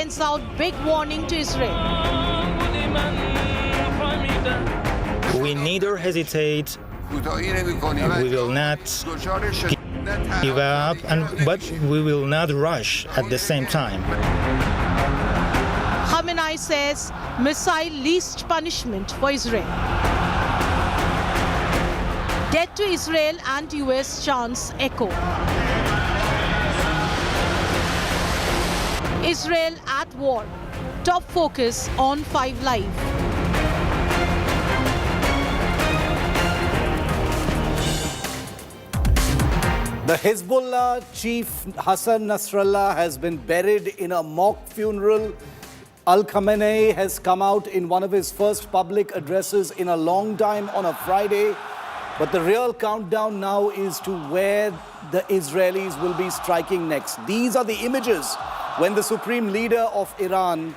sends out big warning to Israel. We neither hesitate, we will not give up, but we will not rush at the same time. Khamenei says missile least punishment for Israel. Death to Israel and US chants echo. Israel at war. Top focus on 5 Live. The Hezbollah chief Hassan Nasrallah has been buried in a mock funeral. Khamenei has come out in one of his first public addresses in a long time on a Friday. But the real countdown now is to where the Israelis will be striking next. These are the images when the supreme leader of Iran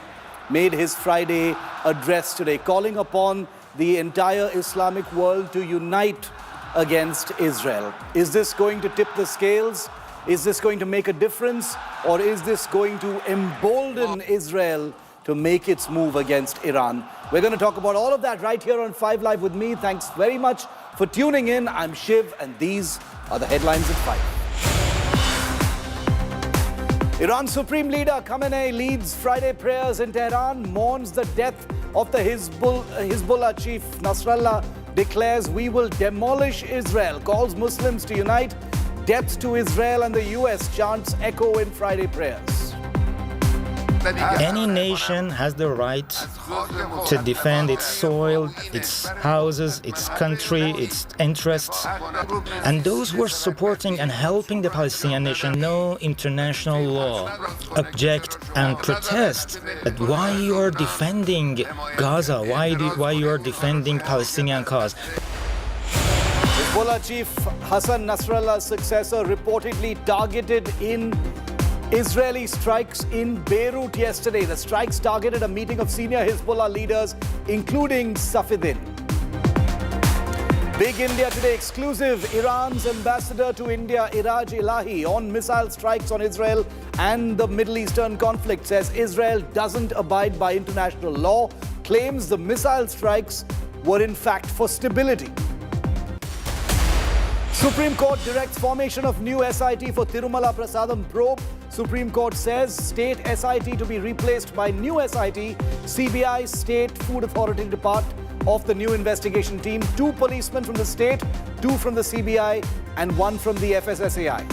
made his Friday address today, calling upon the entire Islamic world to unite against Israel. Is this going to tip the scales? Is this going to make a difference? Or is this going to embolden Israel to make its move against Iran? We're going to talk about all of that right here on 5 Live with me. Thanks very much for tuning in. I'm Shiv, and these are the headlines at 5. Iran's Supreme Leader Khamenei leads Friday prayers in Tehran, mourns the death of the Hezbollah chief Nasrallah, declares we will demolish Israel, calls Muslims to unite. Death to Israel and the US chants echo in Friday prayers. Any nation has the right to defend its soil, its houses, its country, its interests. And those who are supporting and helping the Palestinian nation know international law, object and protest that why you are defending Gaza, why you are defending Palestinian cause. Hezbollah chief Hassan Nasrallah's successor reportedly targeted in Israeli strikes in Beirut yesterday. The strikes targeted a meeting of senior Hezbollah leaders, including Safieddine. Big India Today exclusive. Iran's ambassador to India, Neeraj Chopra, on missile strikes on Israel and the Middle Eastern conflict, says Israel doesn't abide by international law, claims the missile strikes were in fact for stability. Supreme Court directs formation of new SIT for Tirumala Prasadam probe. Supreme Court says state SIT to be replaced by new SIT. CBI, State Food Authority to part of the new investigation team. 2 policemen from the state, 2 from the CBI, and 1 from the FSSAI.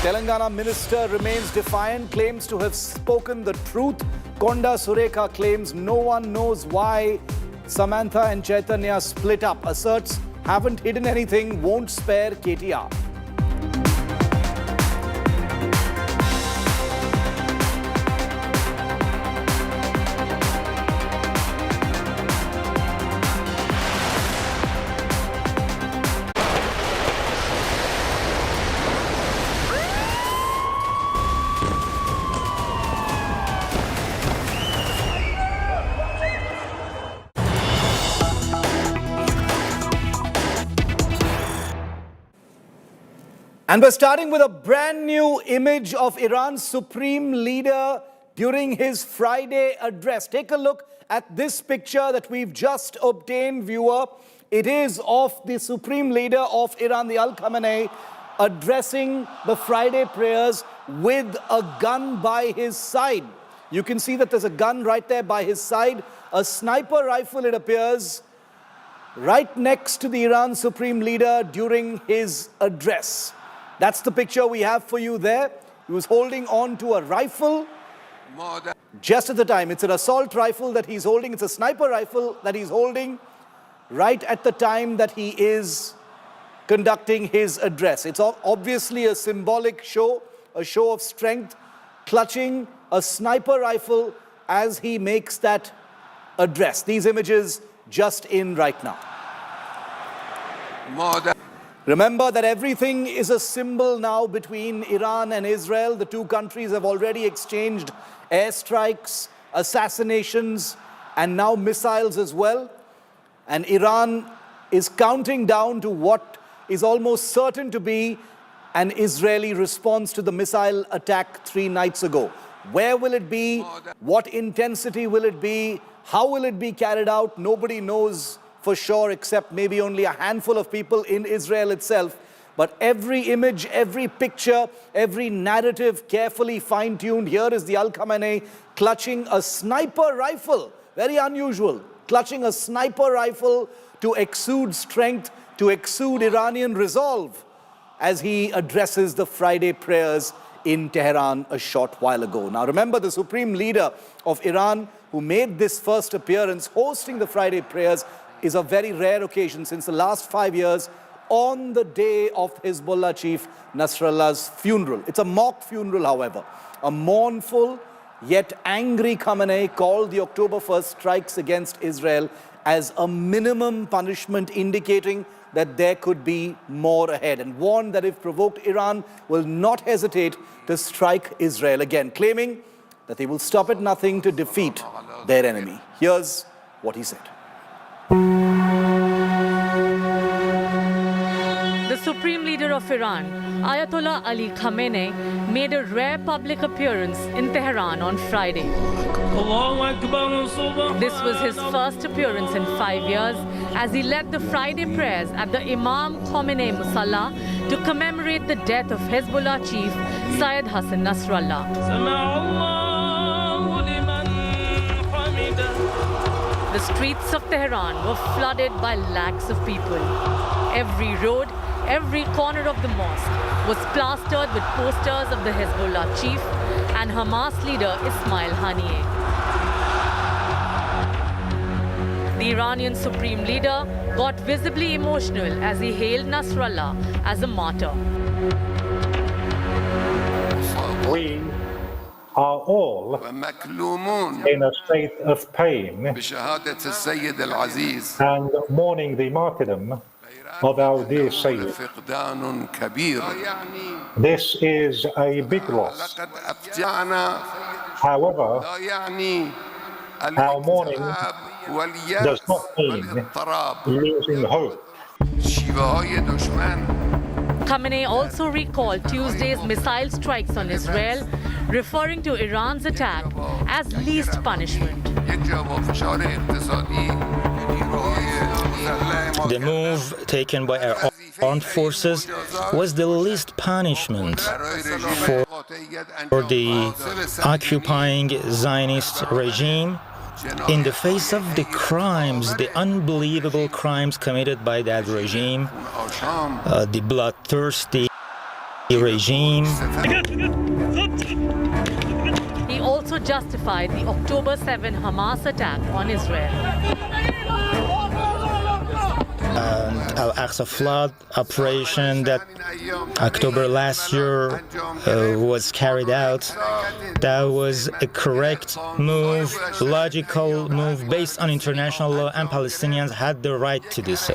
Telangana minister remains defiant, claims to have spoken the truth. Konda Surekha claims no one knows why Samantha and Chaitanya split up, asserts haven't hidden anything, won't spare KTR. And we're starting with a brand new image of Iran's supreme leader during his Friday address. Take a look at this picture that we've just obtained, viewer. It is of the supreme leader of Iran, the Khamenei, addressing the Friday prayers with a gun by his side. You can see that there's a gun right there by his side, a sniper rifle, it appears, right next to the Iran supreme leader during his address. That's the picture we have for you there. He was holding on to a rifle just at the time. It's an assault rifle that he's holding. It's a sniper rifle that he's holding right at the time that he is conducting his address. It's obviously a symbolic show, a show of strength, clutching a sniper rifle as he makes that address. These images just in right now. Remember that everything is a symbol now between Iran and Israel. The two countries have already exchanged airstrikes, assassinations, and now missiles as well. And Iran is counting down to what is almost certain to be an Israeli response to the missile attack 3 nights ago. Where will it be? What intensity will it be? How will it be carried out? Nobody knows for sure, except maybe only a handful of people in Israel itself. But every image, every picture, every narrative carefully fine-tuned. Here is the Khamenei clutching a sniper rifle. Very unusual. Clutching a sniper rifle to exude strength, to exude Iranian resolve as he addresses the Friday prayers in Tehran a short while ago. Now remember, the supreme leader of Iran, who made this first appearance hosting the Friday prayers, is a very rare occasion since the last 5 years, on the day of Hezbollah chief Nasrallah's funeral. It's a mock funeral, however. A mournful yet angry Khamenei called the October 1st strikes against Israel as a minimum punishment, indicating that there could be more ahead, and warned that if provoked, Iran will not hesitate to strike Israel again, claiming that they will stop at nothing to defeat their enemy. Here's what he said. The Supreme Leader of Iran, Ayatollah Ali Khamenei, made a rare public appearance in Tehran on Friday. This was his first appearance in 5 years as he led the Friday prayers at the Imam Khamenei Musalla to commemorate the death of Hezbollah chief Syed Hassan Nasrallah. The streets of Tehran were flooded by lakhs of people. Every road, every corner of the mosque was plastered with posters of the Hezbollah chief and Hamas leader Ismail Haniyeh. The Iranian supreme leader got visibly emotional as he hailed Nasrallah as a martyr. We are all in a state of pain and mourning the martyrdom of our dear Sayyid. This is a big loss. However, our mourning does not mean losing hope. Khamenei also recalled Tuesday's missile strikes on Israel, referring to Iran's attack as least punishment. The move taken by our armed forces was the least punishment for the occupying Zionist regime in the face of the crimes, the unbelievable crimes committed by that regime, the bloodthirsty regime. He also justified the October 7 Hamas attack on Israel. Al-Aqsa flood operation that October last year was carried out. That was a correct move, logical move based on international law, and Palestinians had the right to do so.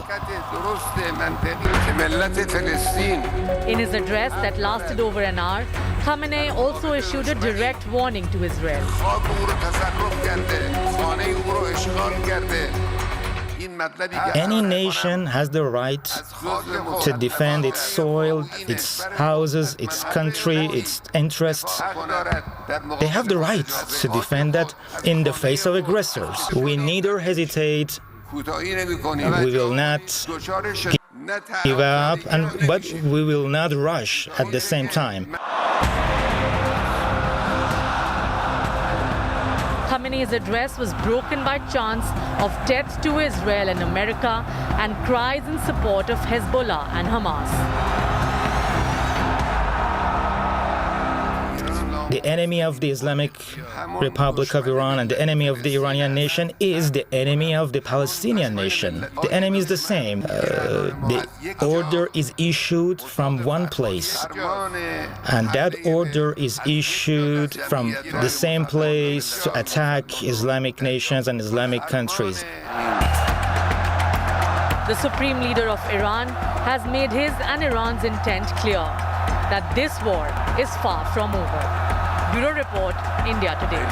In his address that lasted over an hour, Khamenei also issued a direct warning to Israel. Any nation has the right to defend its soil, its houses, its country, its interests. They have the right to defend that in the face of aggressors. We neither hesitate, we will not give up, but we will not rush at the same time. Khamenei's address was broken by chants of death to Israel and America and cries in support of Hezbollah and Hamas. The enemy of the Islamic Republic of Iran and the enemy of the Iranian nation is the enemy of the Palestinian nation. The enemy is the same. The order is issued from one place, and that order is issued from the same place to attack Islamic nations and Islamic countries. The Supreme Leader of Iran has made his and Iran's intent clear that this war is far from over. Bureau Report, India Today.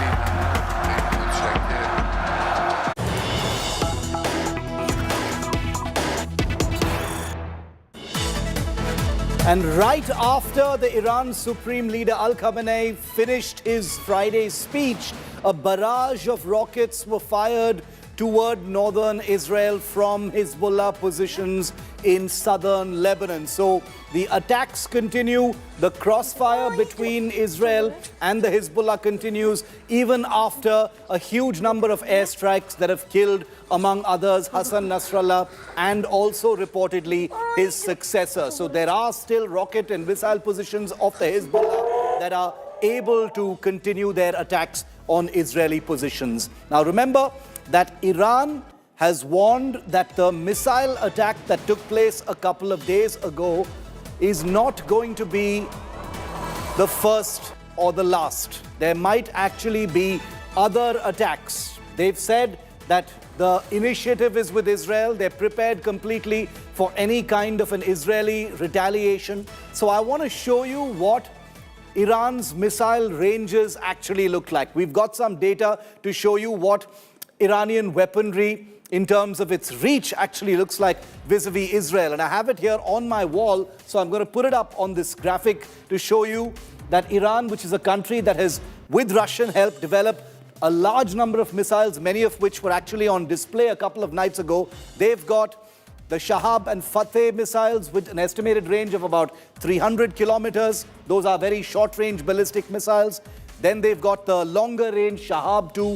And right after the Iran Supreme Leader Khamenei finished his Friday speech, a barrage of rockets were fired toward northern Israel from Hezbollah positions in southern Lebanon. So the attacks continue. The crossfire between Israel and the Hezbollah continues even after a huge number of airstrikes that have killed, among others, Hassan Nasrallah and also reportedly his successor. So there are still rocket and missile positions of the Hezbollah that are able to continue their attacks on Israeli positions. Now remember that Iran has warned that the missile attack that took place a couple of days ago is not going to be the first or the last. There might actually be other attacks. They've said that the initiative is with Israel. They're prepared completely for any kind of an Israeli retaliation. So I want to show you what Iran's missile ranges actually look like. We've got some data to show you what Iranian weaponry in terms of its reach actually looks like vis-a-vis Israel. And I have it here on my wall, so I'm going to put it up on this graphic to show you that Iran, which is a country that has, with Russian help, developed a large number of missiles, many of which were actually on display a couple of nights ago. They've got the Shahab and Fateh missiles with an estimated range of about 300 kilometers. Those are very short-range ballistic missiles. Then they've got the longer-range Shahab 2,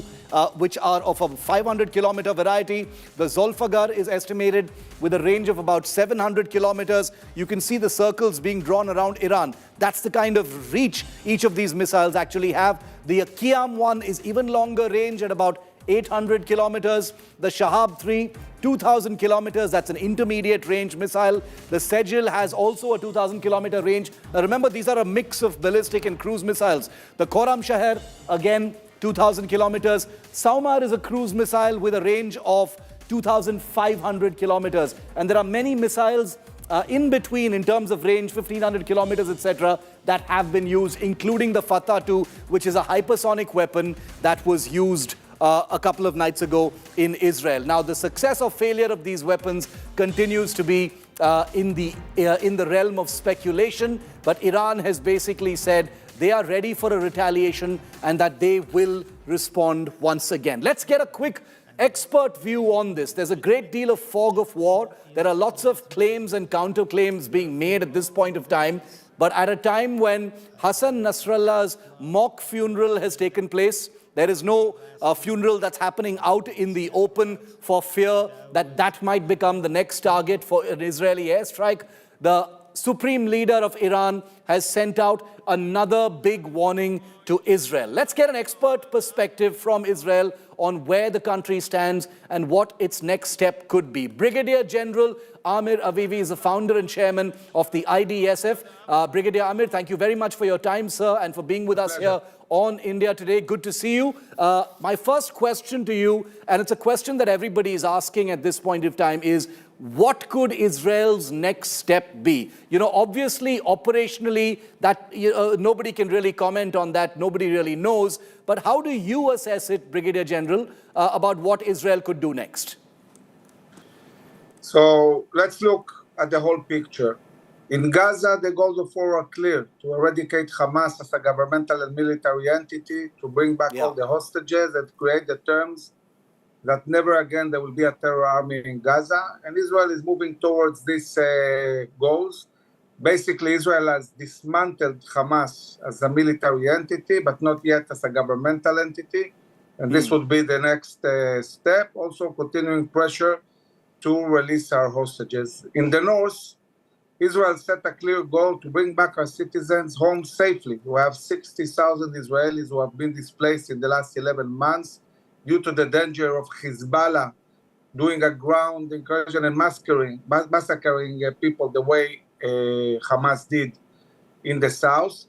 which are of a 500-kilometer variety. The Zolfagar is estimated with a range of about 700 kilometers. You can see the circles being drawn around Iran. That's the kind of reach each of these missiles actually have. The Qiyam 1 is even longer range at about 800 kilometers. The Shahab 3, 2,000 kilometers. That's an intermediate range missile. The Sejil has also a 2,000 kilometer range. Now remember, these are a mix of ballistic and cruise missiles. The Khorram Shaher, again, 2,000 kilometers. Saumar is a cruise missile with a range of 2,500 kilometers. And there are many missiles in between in terms of range, 1,500 kilometers, etc., that have been used, including the Fatah 2, which is a hypersonic weapon that was used a couple of nights ago in Israel. Now, the success or failure of these weapons continues to be in the realm of speculation, but Iran has basically said they are ready for a retaliation and that they will respond once again. Let's get a quick expert view on this. There's a great deal of fog of war. There are lots of claims and counterclaims being made at this point of time. But at a time when Hassan Nasrallah's mock funeral has taken place, there is no funeral that's happening out in the open for fear that that might become the next target for an Israeli airstrike. The Supreme Leader of Iran has sent out another big warning to Israel. Let's get an expert perspective from Israel on where the country stands and what its next step could be. Brigadier General Amir Avivi is the founder and chairman of the IDSF. Brigadier Amir, thank you very much for your time, sir, and for being with us here on India Today. Good to see you. My first question to you, and it's a question that everybody is asking at this point of time, is what could Israel's next step be? You know, obviously, operationally, that nobody can really comment on that. Nobody really knows. But how do you assess it, Brigadier General, about what Israel could do next? So let's look at the whole picture. In Gaza, the goals of war are clear: to eradicate Hamas as a governmental and military entity, to bring back all the hostages, and create the terms that never again there will be a terror army in Gaza. And Israel is moving towards these goals. Basically, Israel has dismantled Hamas as a military entity, but not yet as a governmental entity. And this would be the next step. Also, continuing pressure to release our hostages. In the north, Israel set a clear goal to bring back our citizens home safely. We have 60,000 Israelis who have been displaced in the last 11 months due to the danger of Hezbollah doing a ground incursion and massacring people the way Hamas did in the south.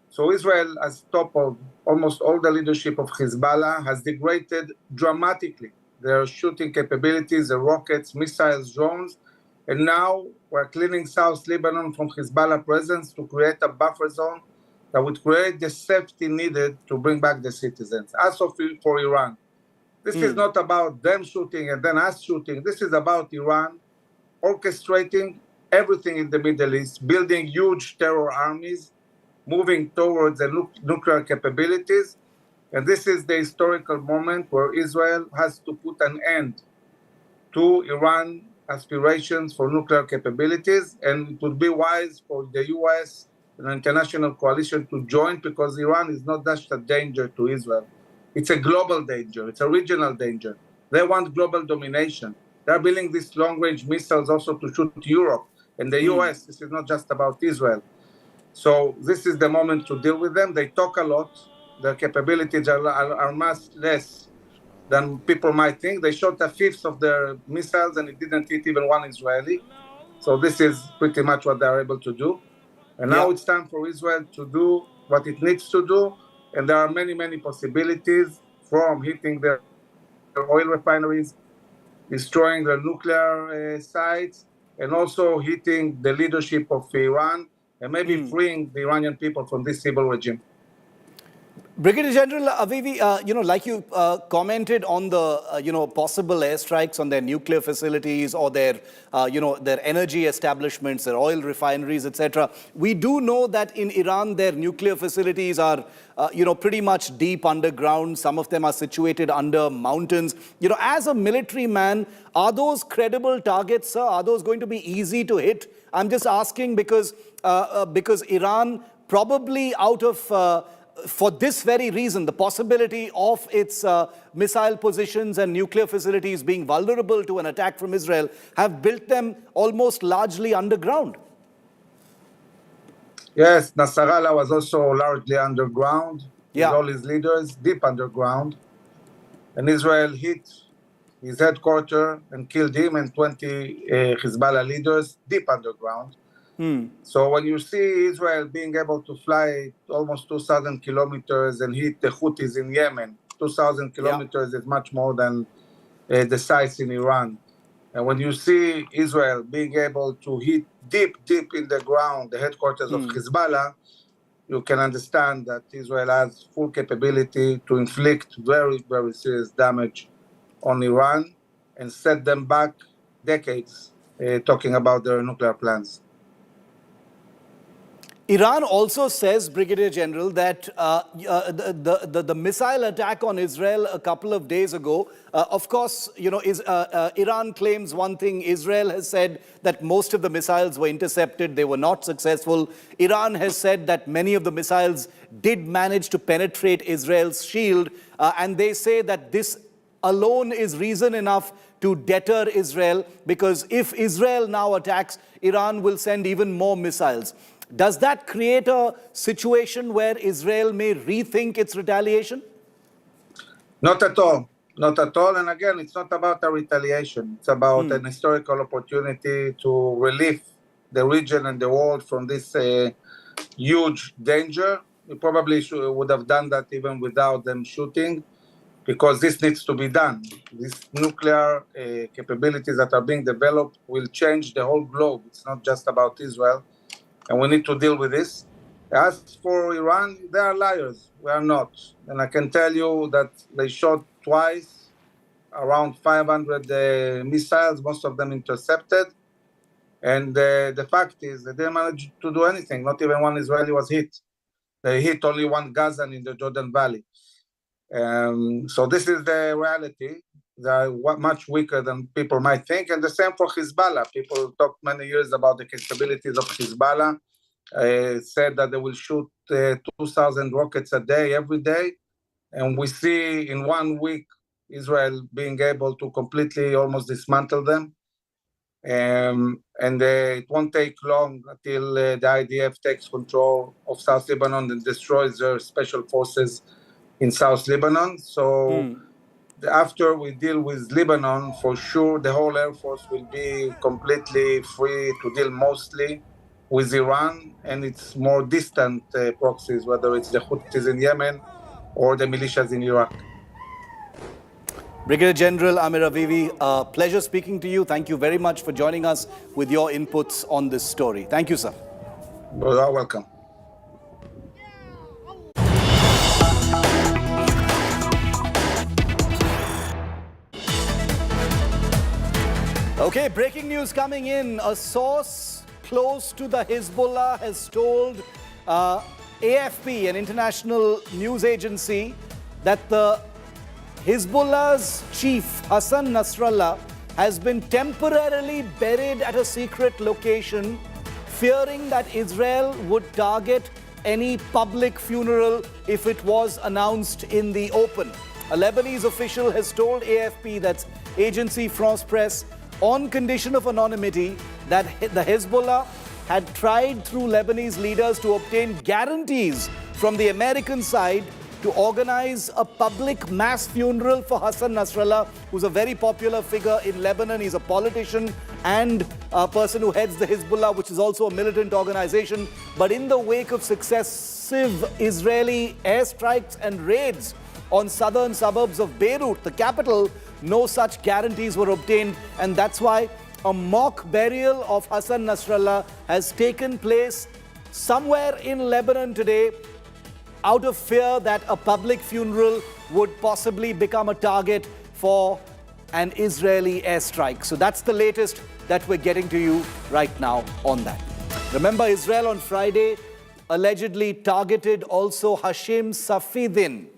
So Israel has toppled almost all the leadership of Hezbollah, has degraded dramatically their shooting capabilities, the rockets, missiles, drones. And now we're cleaning South Lebanon from Hezbollah presence to create a buffer zone that would create the safety needed to bring back the citizens. As for Iran, this is not about them shooting and then us shooting. This is about Iran orchestrating everything in the Middle East, building huge terror armies, moving towards the nuclear capabilities. And this is the historical moment where Israel has to put an end to Iran aspirations for nuclear capabilities. And it would be wise for the US and the international coalition to join, because Iran is not just a danger to Israel. It's a global danger. It's a regional danger. They want global domination. They're building these long-range missiles also to shoot Europe and the US. This is not just about Israel. So this is the moment to deal with them. They talk a lot. Their capabilities are much less than people might think. They shot a fifth of their missiles and it didn't hit even one Israeli. So this is pretty much what they're able to do. And now it's time for Israel to do what it needs to do. And there are many, many possibilities, from hitting their oil refineries, destroying their nuclear sites, and also hitting the leadership of Iran, and maybe freeing the Iranian people from this evil regime. Brigadier General Avivi, like you commented on the, possible airstrikes on their nuclear facilities or their, their energy establishments, their oil refineries, etc. We do know that in Iran, their nuclear facilities are, pretty much deep underground. Some of them are situated under mountains. As a military man, are those credible targets, sir? Are those going to be easy to hit? I'm just asking because Iran probably out of for this very reason, the possibility of its missile positions and nuclear facilities being vulnerable to an attack from Israel, have built them almost largely underground. Yes, Nasrallah was also largely underground, with Yeah. all his leaders deep underground. And Israel hit his headquarters and killed him and 20 Hezbollah leaders deep underground. So when you see Israel being able to fly almost 2,000 kilometers and hit the Houthis in Yemen, 2,000 kilometers is much more than the size in Iran. And when you see Israel being able to hit deep in the ground, the headquarters of Hezbollah, you can understand that Israel has full capability to inflict very, very serious damage on Iran and set them back decades, talking about their nuclear plans. Iran also says, Brigadier General, that the missile attack on Israel a couple of days ago, of course, Iran claims one thing. Israel has said that most of the missiles were intercepted. They were not successful. Iran has said that many of the missiles did manage to penetrate Israel's shield. And they say that this alone is reason enough to deter Israel, because if Israel now attacks, Iran will send even more missiles. Does that create a situation where Israel may rethink its retaliation? Not at all. Not at all. And again, it's not about a retaliation. It's about an historical opportunity to relieve the region and the world from this huge danger. We probably would have done that even without them shooting, because this needs to be done. These nuclear capabilities that are being developed will change the whole globe. It's not just about Israel. And we need to deal with this. As for Iran, they are liars. We are not. And I can tell you that they shot twice around 500 missiles, most of them intercepted. And the fact is that they managed to do anything. Not even one Israeli was hit. They hit only one Gazan in the Jordan Valley. So this is the reality. They are much weaker than people might think. And the same for Hezbollah. People talked many years about the capabilities of Hezbollah, said that they will shoot 2,000 rockets a day, every day. And we see in 1 week, Israel being able to completely almost dismantle them. And it won't take long until the IDF takes control of South Lebanon and destroys their special forces in South Lebanon. So after we deal with Lebanon, for sure, the whole Air Force will be completely free to deal mostly with Iran and its more distant proxies, whether it's the Houthis in Yemen or the militias in Iraq. Brigadier General Amir Avivi, pleasure speaking to you. Thank you very much for joining us with your inputs on this story. Thank you, sir. You are welcome. Okay, breaking news coming in. A source close to the Hezbollah has told AFP, an international news agency, that the Hezbollah's chief, Hassan Nasrallah, has been temporarily buried at a secret location, fearing that Israel would target any public funeral if it was announced in the open. A Lebanese official has told AFP, that's Agency France Presse, on condition of anonymity, that the Hezbollah had tried through Lebanese leaders to obtain guarantees from the American side to organize a public mass funeral for Hassan Nasrallah, who's a very popular figure in Lebanon. He's a politician and a person who heads the Hezbollah, which is also a militant organization. But in the wake of successive Israeli airstrikes and raids on southern suburbs of Beirut, the capital, no such guarantees were obtained. And that's why a mock burial of Hassan Nasrallah has taken place somewhere in Lebanon today, out of fear that a public funeral would possibly become a target for an Israeli airstrike. So that's the latest that we're getting to you right now on that. Remember, Israel on Friday allegedly targeted also Hashim Safieddine,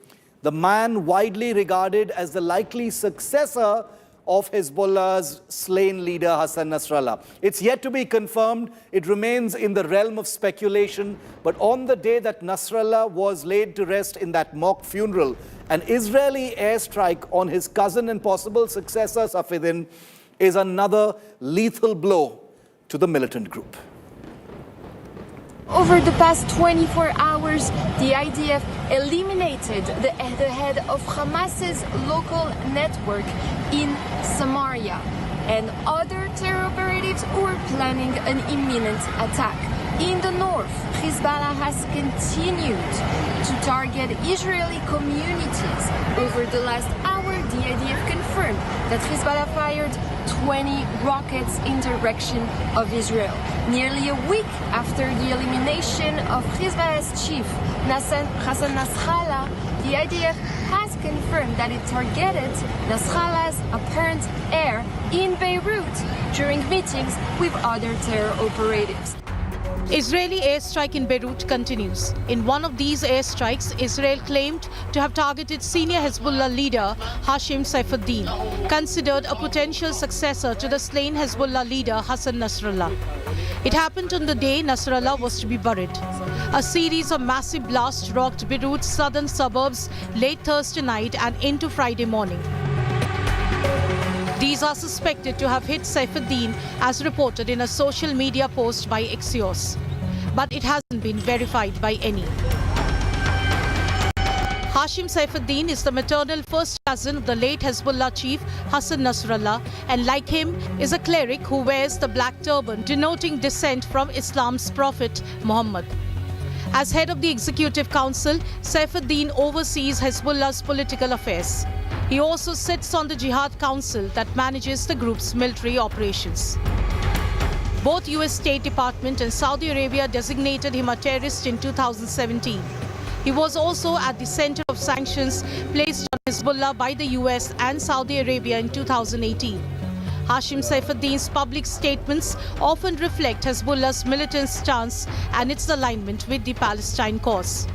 the man widely regarded as the likely successor of Hezbollah's slain leader Hassan Nasrallah. It's yet to be confirmed. It remains in the realm of speculation. But on the day that Nasrallah was laid to rest in that mock funeral, an Israeli airstrike on his cousin and possible successor Safieddine is another lethal blow to the militant group. Over the past 24 hours, the IDF eliminated the head of Hamas's local network in Samaria and other terror operatives who were planning an imminent attack. In the north, Hezbollah has continued to target Israeli communities. Over the last hour, the IDF confirmed that Hezbollah fired 20 rockets in direction of Israel. Nearly a week after the elimination of Hezbollah's chief, Hassan Nasrallah, the IDF has confirmed that it targeted Nasrallah's apparent heir in Beirut during meetings with other terror operatives. Israeli airstrike in Beirut continues. In one of these airstrikes, Israel claimed to have targeted senior Hezbollah leader Hashim Safieddine, considered a potential successor to the slain Hezbollah leader Hassan Nasrallah. It happened on the day Nasrallah was to be buried. A series of massive blasts rocked Beirut's southern suburbs late Thursday night and into Friday morning. These are suspected to have hit Safieddine, as reported in a social media post by Axios. But it hasn't been verified by any. Hashim Safieddine is the maternal first cousin of the late Hezbollah chief Hassan Nasrallah, and like him is a cleric who wears the black turban, denoting descent from Islam's prophet Muhammad. As head of the Executive Council, Safieddine oversees Hezbollah's political affairs. He also sits on the Jihad Council that manages the group's military operations. Both US State Department and Saudi Arabia designated him a terrorist in 2017. He was also at the center of sanctions placed on Hezbollah by the US and Saudi Arabia in 2018. Hashim Safieddin's public statements often reflect Hezbollah's militant stance and its alignment with the Palestine cause.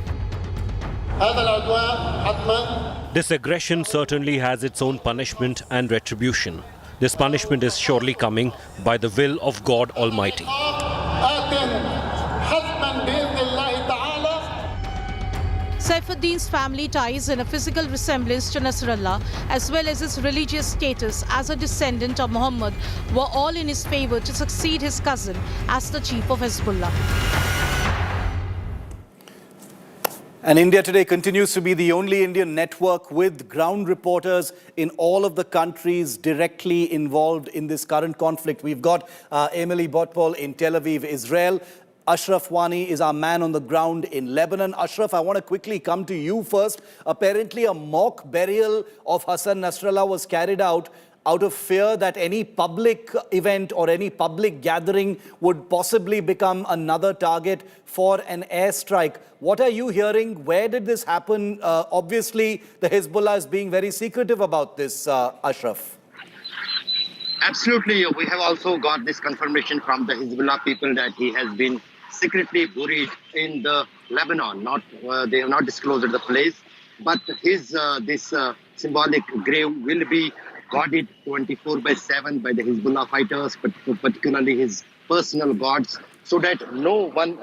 This aggression certainly has its own punishment and retribution. This punishment is surely coming by the will of God Almighty. Safieddin's family ties and a physical resemblance to Nasrallah, as well as his religious status as a descendant of Muhammad, were all in his favor to succeed his cousin as the chief of Hezbollah. And India Today continues to be the only Indian network with ground reporters in all of the countries directly involved in this current conflict. We've got Emily Botpol in Tel Aviv, Israel. Ashraf Wani is our man on the ground in Lebanon. Ashraf, I want to quickly come to you first. Apparently, a mock burial of Hassan Nasrallah was carried out of fear that any public event or any public gathering would possibly become another target for an airstrike. What are you hearing? Where did this happen? Obviously, the Hezbollah is being very secretive about this, Ashraf. Absolutely. We have also got this confirmation from the Hezbollah people that he has been secretly buried in the Lebanon. Not They have not disclosed the place, but his this symbolic grave will be guarded 24/7 by the Hezbollah fighters, but particularly his personal guards, so that no one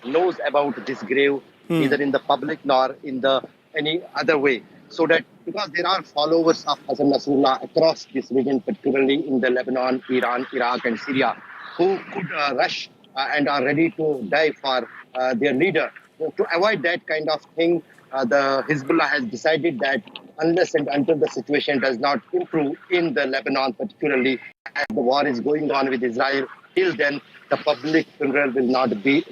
knows about this grave, either in the public nor in the any other way. So that because there are followers of Hassan Nasrallah across this region, particularly in the Lebanon, Iran, Iraq, and Syria, who could rush and are ready to die for their leader. So to avoid that kind of thing, the Hezbollah has decided that unless and until the situation does not improve in the Lebanon, particularly as the war is going on with Israel, till then the public funeral will not take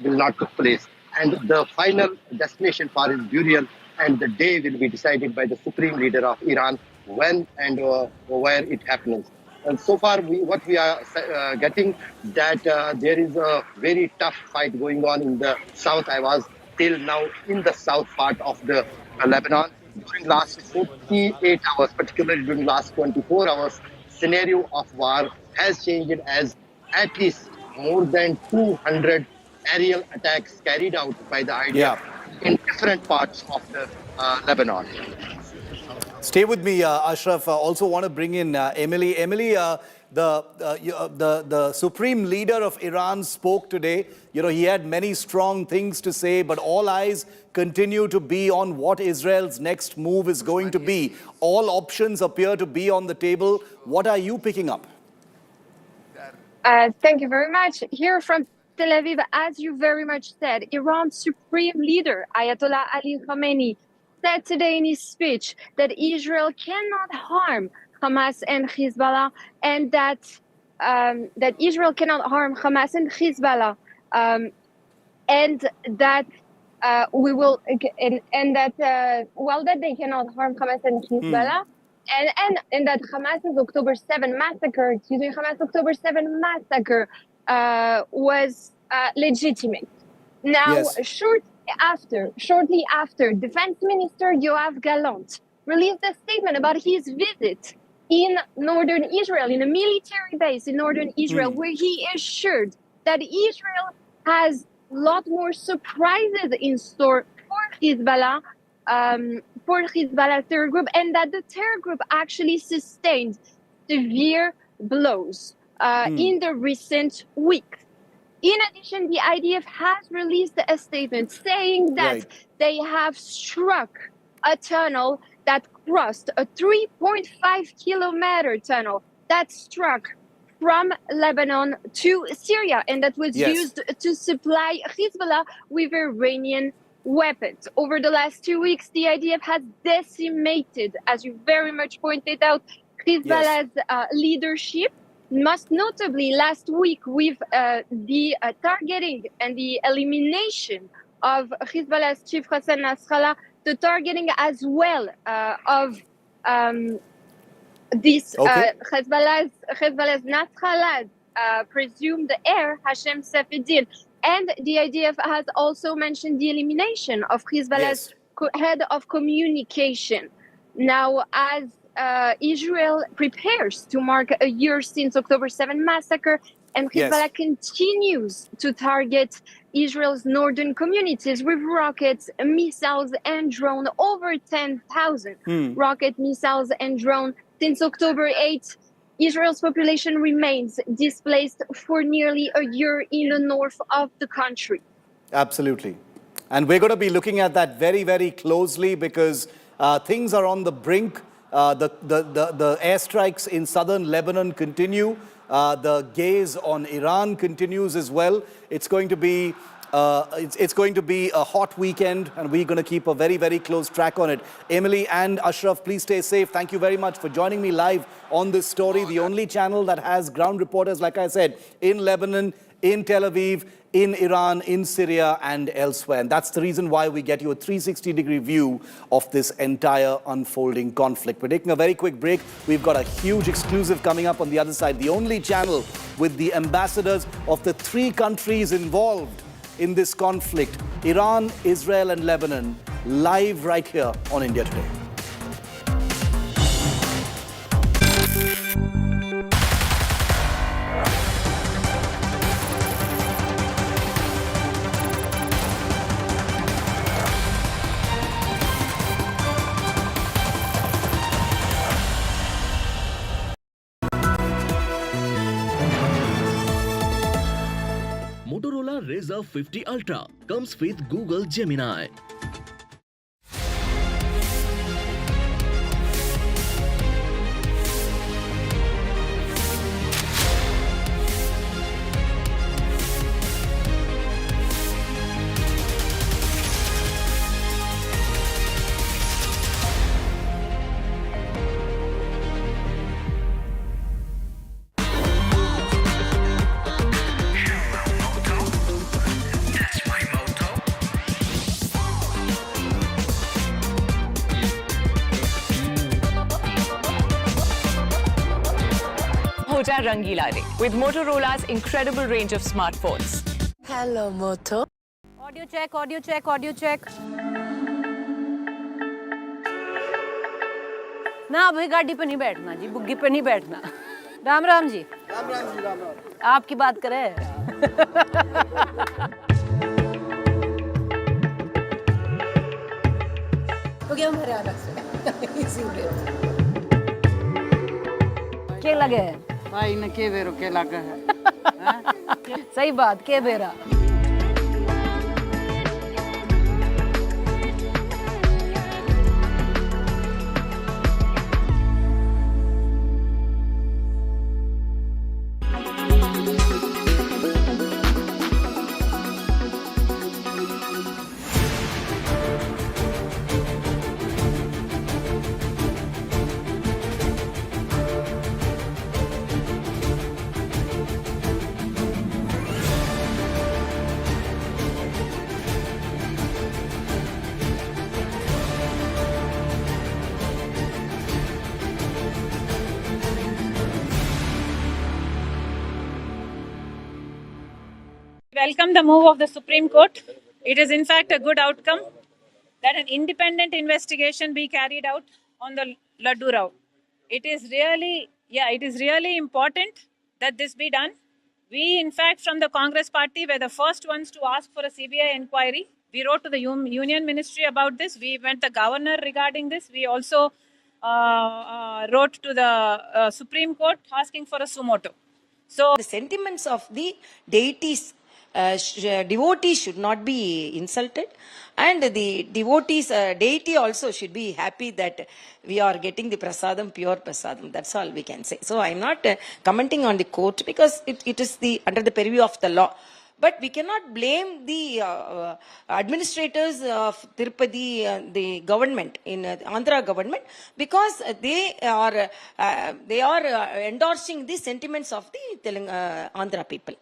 place, and the final destination for his burial and the day will be decided by the supreme leader of Iran when and where it happens. And so far, what we are getting that there is a very tough fight going on in the south. I was till now in the south part of the Lebanon. During last 48 hours, particularly during last 24 hours, scenario of war has changed as at least more than 200 aerial attacks carried out by the IDF in different parts of the Lebanon. Stay with me, Ashraf. Also want to bring in Emily. Emily, the supreme leader of Iran spoke today. You know, he had many strong things to say, but all eyes continue to be on what Israel's next move is going to be. All options appear to be on the table. What are you picking up? Thank you very much. Here from Tel Aviv, as you very much said, Iran's supreme leader, Ayatollah Ali Khamenei, said today in his speech that Israel cannot harm Hamas and Hezbollah, and that Israel cannot harm Hamas and Hezbollah, and that we will, and that that they cannot harm Hamas and Hezbollah. And that Hamas's October 7 massacre, Hamas October 7 massacre was legitimate. Now, shortly after, Defense Minister Yoav Gallant released a statement about his visit in northern Israel, in a military base in northern Israel, where he assured that Israel has a lot more surprises in store for Hezbollah, terror group, and that the terror group actually sustained severe blows in the recent weeks. In addition, the IDF has released a statement saying that they have struck a tunnel that crossed a 3.5-kilometer tunnel that struck from Lebanon to Syria, and that was used to supply Hezbollah with Iranian weapons. Over the last 2 weeks, the IDF has decimated, as you very much pointed out, Hezbollah's leadership, most notably last week with the targeting and the elimination of Hezbollah's chief Hassan Nasrallah, the targeting as well of Hezbollah's Nasrallah's presumed heir, Hashem Safieddine. And the IDF has also mentioned the elimination of Hezbollah's head of communication. Now, as Israel prepares to mark a year since October 7 massacre, and Hezbollah continues to target Israel's northern communities with rockets, missiles, and drones, over 10,000 rocket missiles and drones since October 8. Israel's population remains displaced for nearly a year in the north of the country. Absolutely. And we're going to be looking at that very, very closely, because things are on the brink. The airstrikes in southern Lebanon continue. The gaze on Iran continues as well. It's going to be a hot weekend, and we're going to keep a very, very close track on it. Emily and Ashraf, please stay safe. Thank you very much for joining me live on this story. The only channel that has ground reporters, like I said, in Lebanon, in Tel Aviv, in Iran, in Syria, and elsewhere. And that's the reason why we get you a 360-degree view of this entire unfolding conflict. We're taking a very quick break. We've got a huge exclusive coming up on the other side. The only channel with the ambassadors of the 3 countries involved in this conflict, Iran, Israel, and Lebanon, live right here on India Today. Razr 50 Ultra comes with Google Gemini. Rangila Ray with Motorola's incredible range of smartphones. Hello, Moto. Audio check, audio check, audio check. ना भाई गाड़ी पे नहीं बैठना जी, बुग्गी पे नहीं बैठना। राम राम जी। राम राम जी, राम राम। आपकी बात करें। तो क्या हमारे अलग से इसीलिए क्या लगे भाई ने के बेरो के लगा है सही बात के बेरा Welcome the move of the Supreme Court. It is in fact a good outcome that an independent investigation be carried out on the Laddu Rao. It is really important that this be done. We in fact from the Congress party were the first ones to ask for a CBI inquiry. We wrote to the Union Ministry about this. We went to the governor regarding this. We also wrote to the Supreme Court asking for a suo motu. So the sentiments of the deities, devotees should not be insulted, and the devotees, deity also should be happy that we are getting the prasadam, pure prasadam. That's all we can say. So I'm not commenting on the court because it is under the purview of the law. But we cannot blame the administrators of Tirupati, the government in Andhra government, because they are endorsing the sentiments of the Andhra people.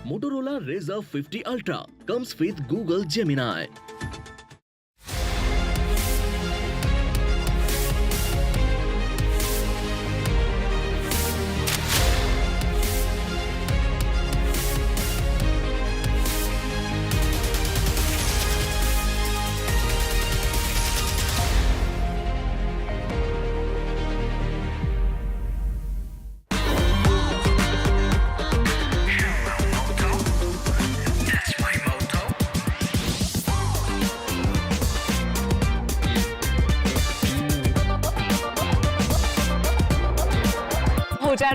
Motorola Razr 50 Ultra comes with Google Gemini.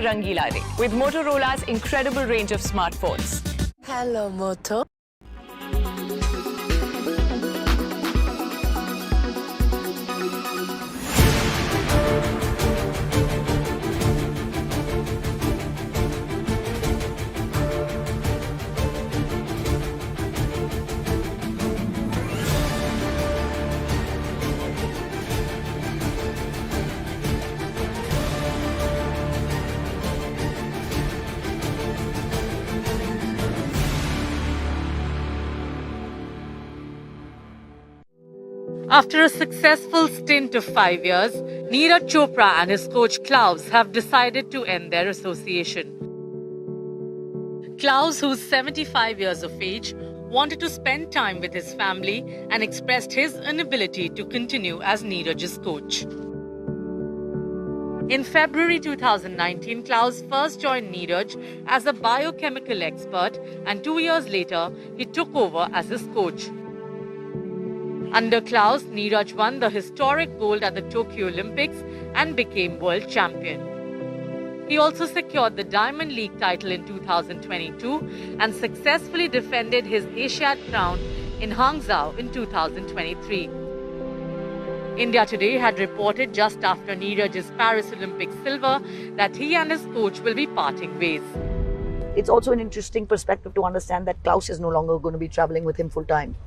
Rangila Ray with Motorola's incredible range of smartphones. Hello, Moto. After a successful stint of 5 years, Neeraj Chopra and his coach Klaus have decided to end their association. Klaus, who's 75 years of age, wanted to spend time with his family and expressed his inability to continue as Neeraj's coach. In February 2019, Klaus first joined Neeraj as a biochemical expert, and 2 years later, he took over as his coach. Under Klaus, Neeraj won the historic gold at the Tokyo Olympics and became world champion. He also secured the Diamond League title in 2022 and successfully defended his Asiad crown in Hangzhou in 2023. India Today had reported just after Neeraj's Paris Olympic silver that he and his coach will be parting ways. It's also an interesting perspective to understand that Klaus is no longer going to be traveling with him full time.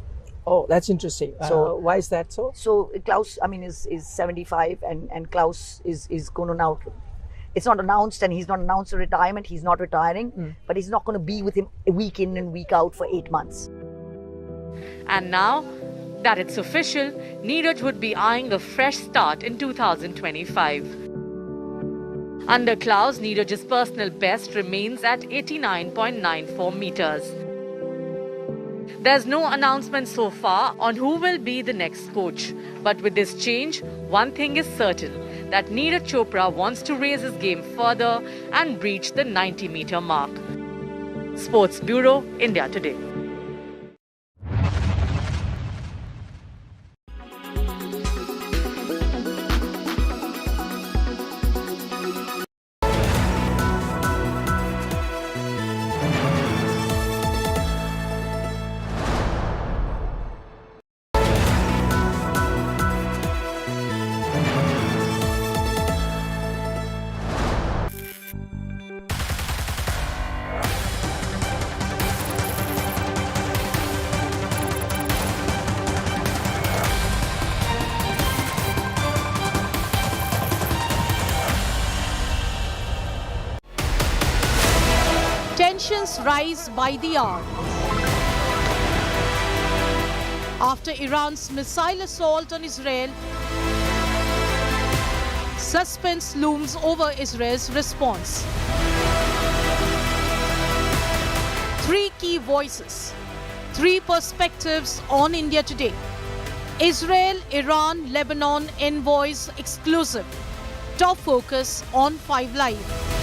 Oh, that's interesting. So why is that so? So Klaus, I mean, is 75 and Klaus is going to now, it's not announced and he's not announced a retirement, he's not retiring, but he's not going to be with him week in and week out for 8 months. And now that it's official, Neeraj would be eyeing a fresh start in 2025. Under Klaus, Neeraj's personal best remains at 89.94 meters. There's no announcement so far on who will be the next coach. But with this change, one thing is certain, that Neeraj Chopra wants to raise his game further and reach the 90-meter mark. Sports Bureau, India Today. Tensions rise by the hour. After Iran's missile assault on Israel, suspense looms over Israel's response. Three key voices, three perspectives on India Today. Israel, Iran, Lebanon envoys exclusive. Top focus on 5 Live.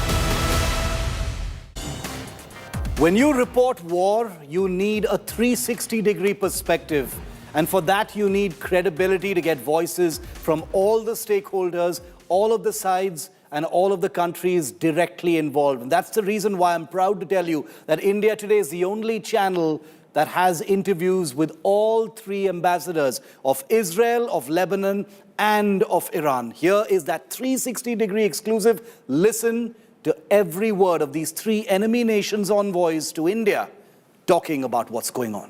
When you report war, you need a 360-degree perspective. And for that, you need credibility to get voices from all the stakeholders, all of the sides, and all of the countries directly involved. And that's the reason why I'm proud to tell you that India Today is the only channel that has interviews with all 3 ambassadors of Israel, of Lebanon, and of Iran. Here is that 360-degree exclusive. Listen to every word of these 3 enemy nations' envoys to India talking about what's going on.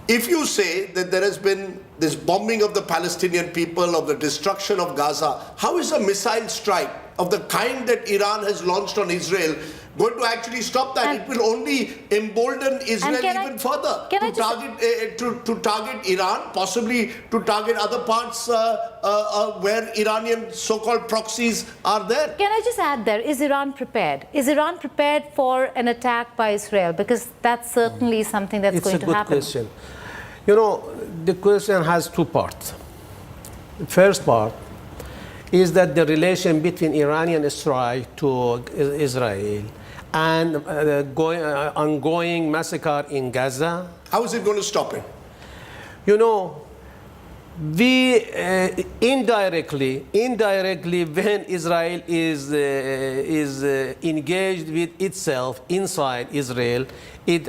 If you say that there has been this bombing of the Palestinian people, of the destruction of Gaza, how is a missile strike of the kind that Iran has launched on Israel going to actually stop that? It will only embolden Israel even further to target Iran, possibly to target other parts where Iranian so-called proxies are there. Can I just add there, is Iran prepared? Is Iran prepared for an attack by Israel? Because that's certainly something that's going to happen. It's a good question. You know, the question has 2 parts. The first part is that the relation between Iranian strike to Israel and ongoing massacre in Gaza. How is it going to stop it? You know, we indirectly, when Israel is engaged with itself inside Israel, it